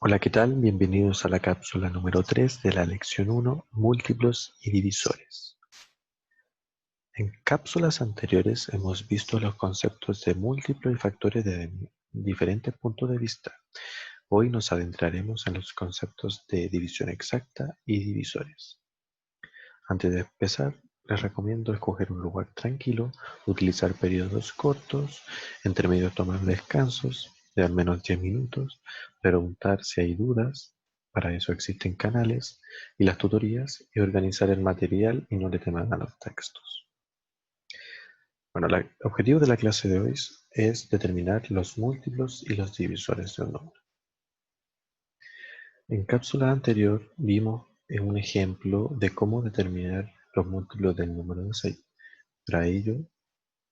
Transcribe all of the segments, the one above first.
Hola, ¿qué tal? Bienvenidos a la cápsula número 3 de la lección 1, múltiplos y divisores. En cápsulas anteriores hemos visto los conceptos de múltiplos y factores desde diferentes puntos de vista. Hoy nos adentraremos en los conceptos de división exacta y divisores. Antes de empezar, les recomiendo escoger un lugar tranquilo, utilizar periodos cortos, entre medio tomar descansos de al menos 10 minutos, preguntar si hay dudas, para eso existen canales y las tutorías, y organizar el material y no le teman a los textos. Bueno, el objetivo de la clase de hoy es determinar los múltiplos y los divisores de un número. En cápsula anterior vimos un ejemplo de cómo determinar los múltiplos del número de 6. Para ello,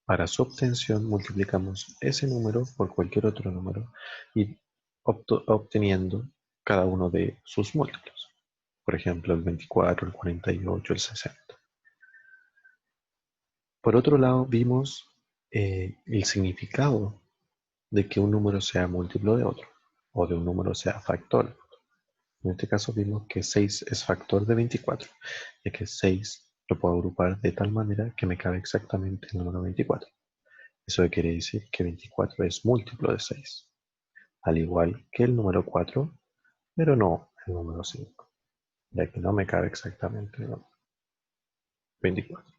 para su obtención multiplicamos ese número por cualquier otro número y obteniendo cada uno de sus múltiplos. Por ejemplo, el 24, el 48, el 60. Por otro lado, vimos el significado de que un número sea múltiplo de otro o de un número sea factor. En este caso vimos que 6 es factor de 24, ya que 6 lo puedo agrupar de tal manera que me cabe exactamente el número 24. Eso quiere decir que 24 es múltiplo de 6, al igual que el número 4, pero no el número 5, ya que no me cabe exactamente el número 24.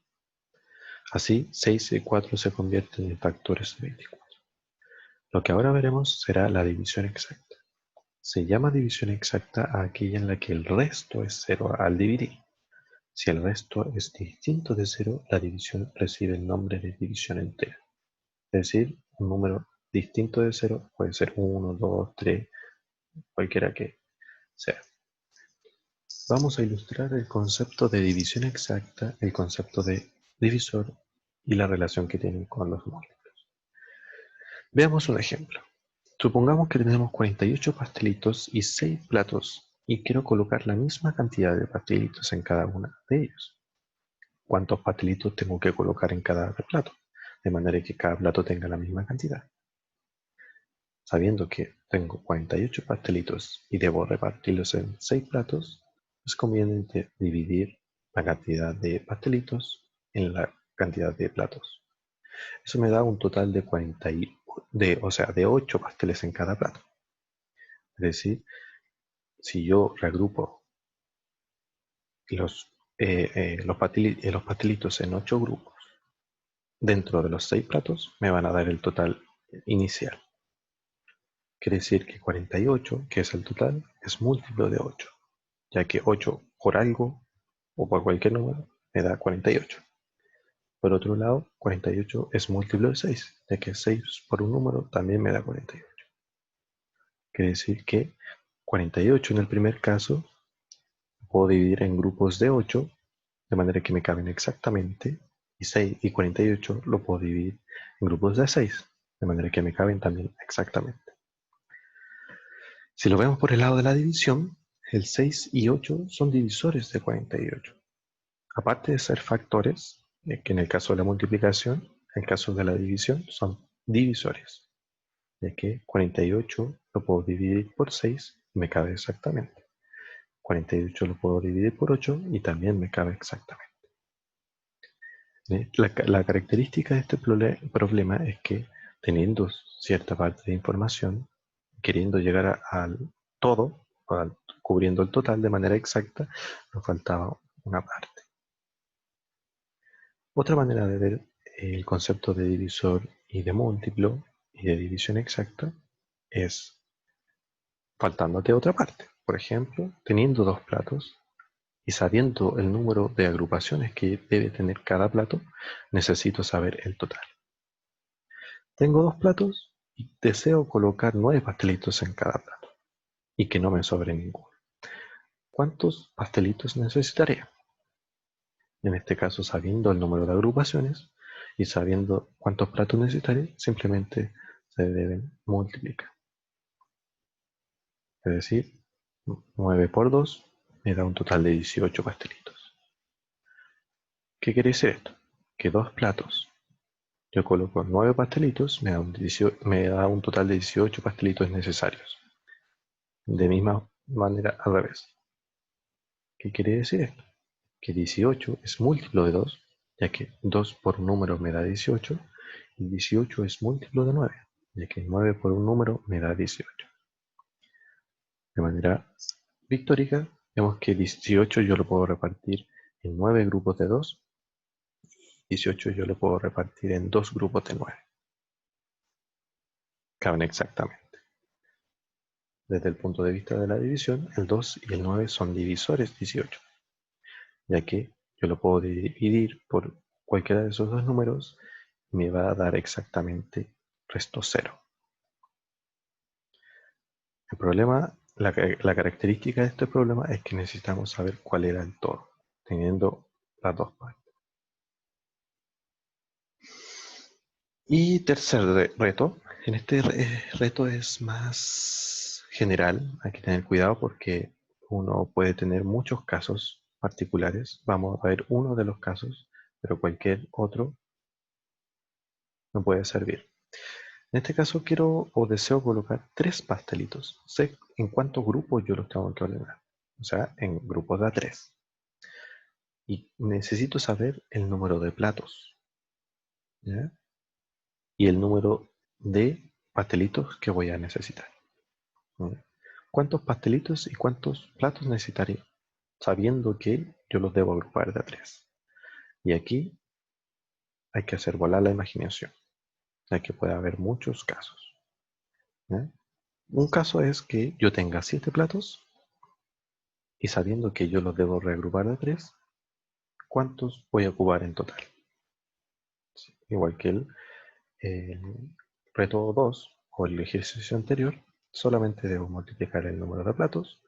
Así, 6 y 4 se convierten en factores de 24. Lo que ahora veremos será la división exacta. Se llama división exacta a aquella en la que el resto es 0 al dividir. Si el resto es distinto de 0, la división recibe el nombre de división entera. Es decir, un número distinto de 0 puede ser 1, 2, 3, cualquiera que sea. Vamos a ilustrar el concepto de división exacta, el concepto de divisor y la relación que tienen con los múltiplos. Veamos un ejemplo. Supongamos que tenemos 48 pastelitos y 6 platos y quiero colocar la misma cantidad de pastelitos en cada uno de ellos. ¿Cuántos pastelitos tengo que colocar en cada plato? De manera que cada plato tenga la misma cantidad. Sabiendo que tengo 48 pastelitos y debo repartirlos en 6 platos, es conveniente dividir la cantidad de pastelitos en la cantidad de platos. Eso me da un total de 8 pasteles en cada plato. Es decir, si yo reagrupo los pastelitos en 8 grupos dentro de los 6 platos, me van a dar el total inicial. Quiere decir que 48, que es el total, es múltiplo de 8, ya que 8 por algo o por cualquier número me da 48. Por otro lado, 48 es múltiplo de 6, ya que 6 por un número también me da 48. Quiere decir que 48 en el primer caso puedo dividir en grupos de 8, de manera que me caben exactamente, y 6 y 48 lo puedo dividir en grupos de 6, de manera que me caben también exactamente. Si lo vemos por el lado de la división, el 6 y 8 son divisores de 48. Aparte de ser factores, que en el caso de la multiplicación, en el caso de la división, son divisores, ya que 48 lo puedo dividir por 6 y me cabe exactamente. 48 lo puedo dividir por 8 y también me cabe exactamente. La característica de este problema es que teniendo cierta parte de información, queriendo llegar al todo, cubriendo el total de manera exacta, nos faltaba una parte. Otra manera de ver el concepto de divisor y de múltiplo y de división exacta es faltándote otra parte. Por ejemplo, teniendo 2 platos y sabiendo el número de agrupaciones que debe tener cada plato, necesito saber el total. Tengo 2 platos y deseo colocar 9 pastelitos en cada plato y que no me sobre ninguno. ¿Cuántos pastelitos necesitaré? En este caso, sabiendo el número de agrupaciones y sabiendo cuántos platos necesitaré, simplemente se deben multiplicar. Es decir, 9 por 2 me da un total de 18 pastelitos. ¿Qué quiere decir esto? Que 2 platos, yo coloco 9 pastelitos, me da un total de 18 pastelitos necesarios. De misma manera al revés. ¿Qué quiere decir esto? Que 18 es múltiplo de 2, ya que 2 por un número me da 18, y 18 es múltiplo de 9, ya que 9 por un número me da 18. De manera pictórica, vemos que 18 yo lo puedo repartir en 9 grupos de 2, 18 yo lo puedo repartir en 2 grupos de 9. Caben exactamente. Desde el punto de vista de la división, el 2 y el 9 son divisores 18, ya que yo lo puedo dividir por cualquiera de esos dos números y me va a dar exactamente resto 0. El problema, la característica de este problema es que necesitamos saber cuál era el todo, teniendo las dos partes. Y tercer reto, en este reto es más general, hay que tener cuidado porque uno puede tener muchos casos particulares. Vamos a ver uno de los casos, pero cualquier otro no puede servir. En este caso quiero o deseo colocar 3 pastelitos. Sé en cuántos grupos yo los tengo que ordenar. O sea, en grupos de a 3. Y necesito saber el número de platos, ¿ya? Y el número de pastelitos que voy a necesitar, ¿ya? ¿Cuántos pastelitos y cuántos platos necesitaría? Sabiendo que yo los debo agrupar de a 3. Y aquí hay que hacer volar la imaginación, ya que puede haber muchos casos, ¿ya? Un caso es que yo tenga 7 platos y sabiendo que yo los debo reagrupar de 3, ¿cuántos voy a ocupar en total? Sí, igual que el reto 2 o el ejercicio anterior, solamente debo multiplicar el número de platos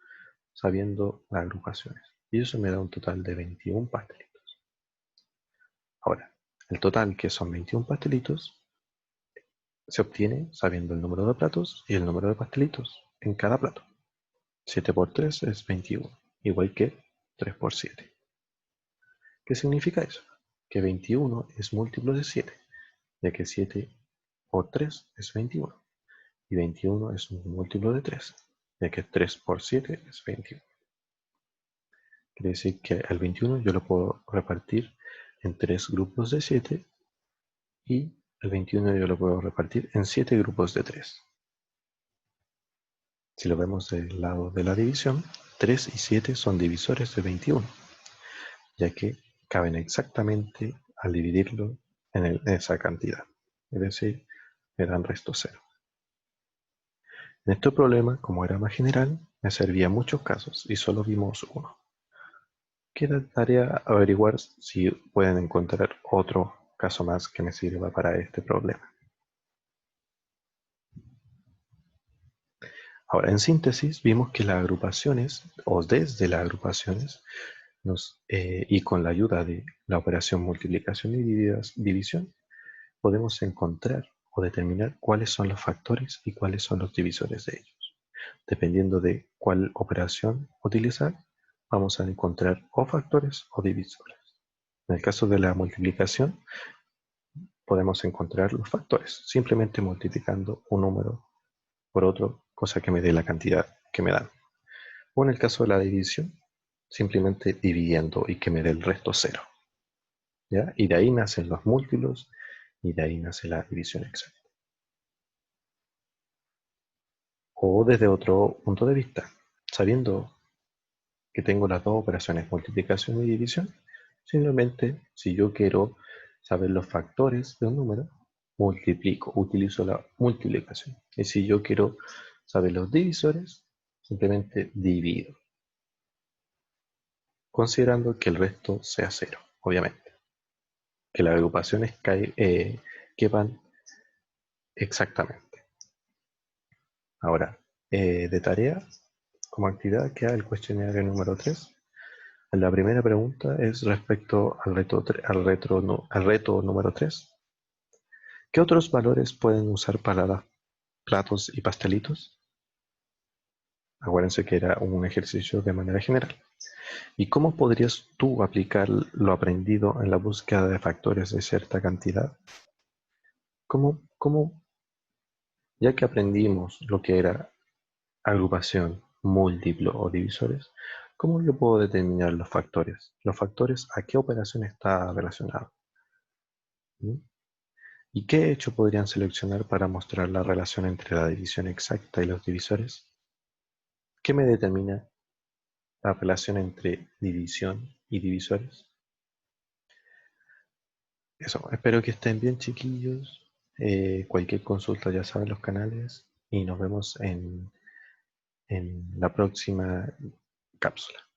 sabiendo las agrupaciones. Y eso me da un total de 21 pastelitos. Ahora, el total, que son 21 pastelitos, se obtiene sabiendo el número de platos y el número de pastelitos en cada plato. 7 por 3 es 21, igual que 3 por 7. ¿Qué significa eso? Que 21 es múltiplo de 7, ya que 7 por 3 es 21. Y 21 es un múltiplo de 3, ya que 3 por 7 es 21. Quiere decir que el 21 yo lo puedo repartir en 3 grupos de 7 y el 21 yo lo puedo repartir en 7 grupos de 3. Si lo vemos del lado de la división, 3 y 7 son divisores de 21, ya que caben exactamente al dividirlo en esa cantidad. Es decir, me dan resto 0. En este problema, como era más general, me servían muchos casos y solo vimos uno. Queda tarea averiguar si pueden encontrar otro caso más que me sirva para este problema. Ahora, en síntesis, vimos que las agrupaciones, o desde las agrupaciones, y con la ayuda de la operación multiplicación y división, podemos encontrar o determinar cuáles son los factores y cuáles son los divisores de ellos. Dependiendo de cuál operación utilizar, vamos a encontrar o factores o divisores. En el caso de la multiplicación, podemos encontrar los factores, simplemente multiplicando un número por otro, cosa que me dé la cantidad que me dan. O en el caso de la división, simplemente dividiendo y que me dé el resto 0. ¿Ya? Y de ahí nacen los múltiplos y de ahí nace la división exacta. O desde otro punto de vista, sabiendo que tengo las dos operaciones, multiplicación y división, simplemente si yo quiero saber los factores de un número, multiplico, utilizo la multiplicación. Y si yo quiero saber los divisores, simplemente divido, considerando que el resto sea 0, obviamente. Que las agrupaciones quepan exactamente. Ahora, de tarea, como actividad queda el cuestionario número 3. La primera pregunta es respecto al reto número 3. ¿Qué otros valores pueden usar para los platos y pastelitos? Acuérdense que era un ejercicio de manera general. ¿Y cómo podrías tú aplicar lo aprendido en la búsqueda de factores de cierta cantidad? ¿Cómo, ya que aprendimos lo que era agrupación múltiplo o divisores, ¿cómo yo puedo determinar los factores? Los factores, ¿a qué operación está relacionado? ¿Mm? ¿Y qué hecho podrían seleccionar para mostrar la relación entre la división exacta y los divisores? ¿Qué me determina la relación entre división y divisores? Eso, espero que estén bien, chiquillos. Cualquier consulta ya saben los canales y nos vemos en la próxima cápsula.